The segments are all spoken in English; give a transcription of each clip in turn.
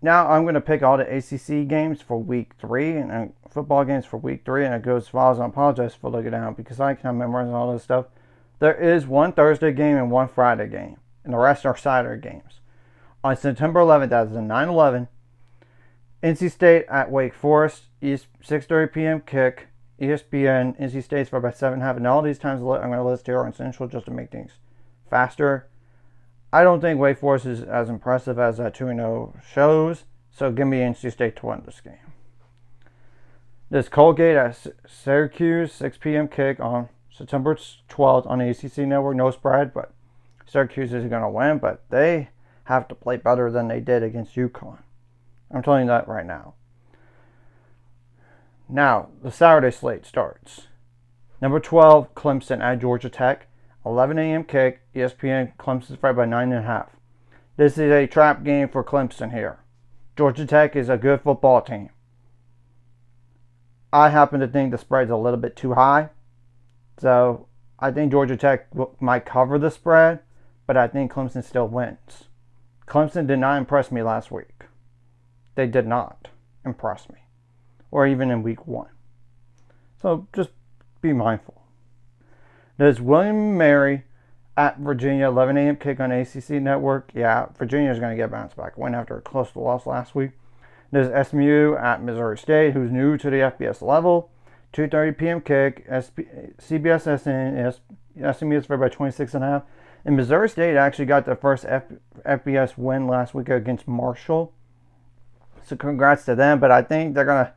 Now I'm going to pick all the ACC games for week 3 and football games for week 3, and it goes as follows. I apologize for looking down because I can't memorize all this stuff. There is one Thursday game and one Friday game, and the rest are Saturday games. On September 11th, that is a 9/11, NC State at Wake Forest, 6:30 p.m. kick, ESPN, NC State's for about 7.5, and all these times I'm going to list here on Central just to make things faster. I don't think Wake Forest is as impressive as that 2-0 shows, so give me NC State to win this game. There's Colgate at Syracuse, 6 p.m. kick on September 12th on the ACC network. No spread, but Syracuse is going to win, but they have to play better than they did against UConn. I'm telling you that right now. Now, the Saturday slate starts. Number 12, Clemson at Georgia Tech. 11 a.m. kick, ESPN, Clemson's favored by 9.5. This is a trap game for Clemson here. Georgia Tech is a good football team. I happen to think the spread's a little bit too high. So, I think Georgia Tech might cover the spread, but I think Clemson still wins. Clemson did not impress me last week. They did not impress me. Or even in week 1. So, just be mindful. There's William & Mary at Virginia, 11 a.m. kick on ACC network. Yeah, Virginia's going to get bounced back. Win after a close loss last week. There's SMU at Missouri State, who's new to the FBS level. 2:30 p.m. kick. CBS SMU is favored by 26.5. And Missouri State actually got their first FBS win last week against Marshall. So congrats to them, but I think they're going to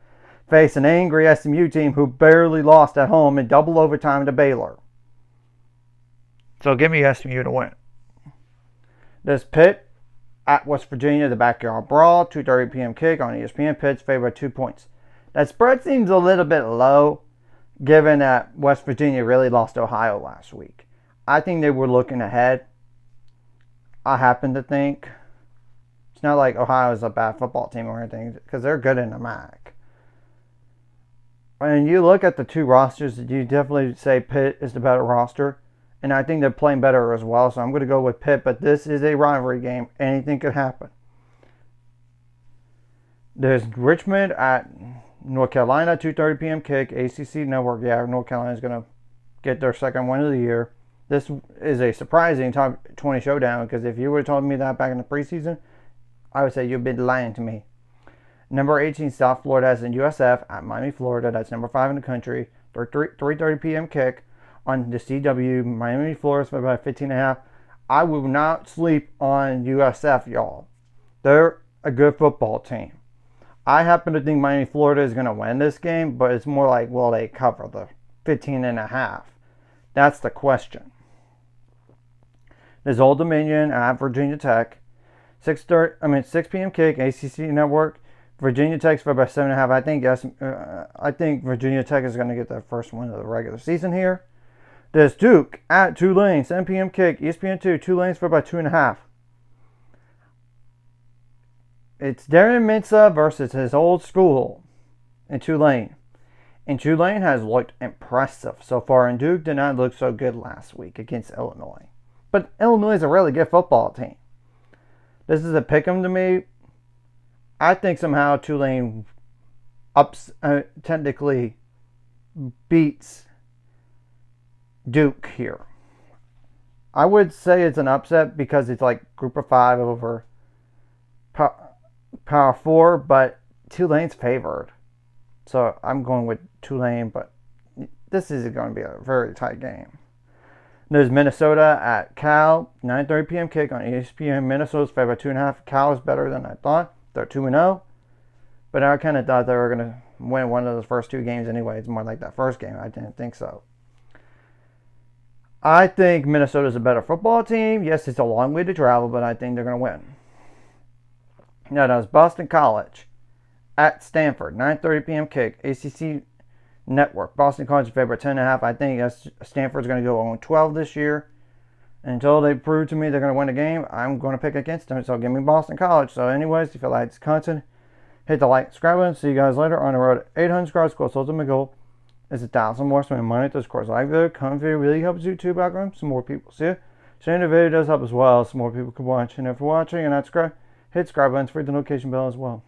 face an angry SMU team who barely lost at home in double overtime to Baylor. So give me SMU to win. There's Pitt at West Virginia, the backyard brawl, 2:30 p.m. kick on ESPN. Pitt's favored by 2 points. That spread seems a little bit low, given that West Virginia really lost to Ohio last week. I think they were looking ahead. I happen to think it's not like Ohio is a bad football team or anything, because they're good in the MAC. When you look at the two rosters, you definitely say Pitt is the better roster. And I think they're playing better as well. So I'm going to go with Pitt. But this is a rivalry game. Anything could happen. There's Richmond at North Carolina. 2:30 p.m. kick. ACC network. Yeah, North Carolina is going to get their second win of the year. This is a surprising top 20 showdown. Because if you would have told me that back in the preseason, I would say you've been lying to me. Number 18, South Florida has in USF at Miami, Florida. That's number 5 in the country. 3:30 p.m. kick. On the CW, Miami, Florida, for about 15.5. I will not sleep on USF, y'all. They're a good football team. I happen to think Miami, Florida is going to win this game, but it's more like, will they cover the 15.5? That's the question. There's Old Dominion at Virginia Tech. 6 p.m. kick, ACC network. Virginia Tech's for about 7.5. I think Virginia Tech is going to get their first win of the regular season here. There's Duke at Tulane, 7 p.m. kick, ESPN2, Tulane's for about 2.5. It's Darren Mensah versus his old school in Tulane. And Tulane has looked impressive so far, and Duke did not look so good last week against Illinois. But Illinois is a really good football team. This is a pick'em to me. I think somehow Tulane technically beats Duke here. I would say it's an upset because it's like group of 5 over power 4, but Tulane's favored. So I'm going with Tulane, but this is going to be a very tight game. There's Minnesota at Cal, 9:30 p.m. kick on ESPN. Minnesota's favored by 2.5. Cal is better than I thought. They're 2-0. But I kind of thought they were going to win one of those first 2 games anyway. It's more like that first game. I didn't think so. I think Minnesota's a better football team. Yes, it's a long way to travel, but I think they're going to win. Now, that was Boston College at Stanford. 9:30 p.m. kick. ACC network. Boston College is favored by 10.5. I think Stanford's going to go on 12 this year. Until they prove to me they're going to win a game, I'm going to pick against them. So give me Boston College. So anyways, if you like this content, hit the like, subscribe button. See you guys later on the road to 800 subscribers. Course, ultimate goal is 1,000 more. Spending money at this course. Like video, comment video really helps YouTube algorithm. Some more people see it. Sharing the video does help as well. So more people can watch. And if you're watching and not subscribed, hit subscribe button, hit the notification bell as well.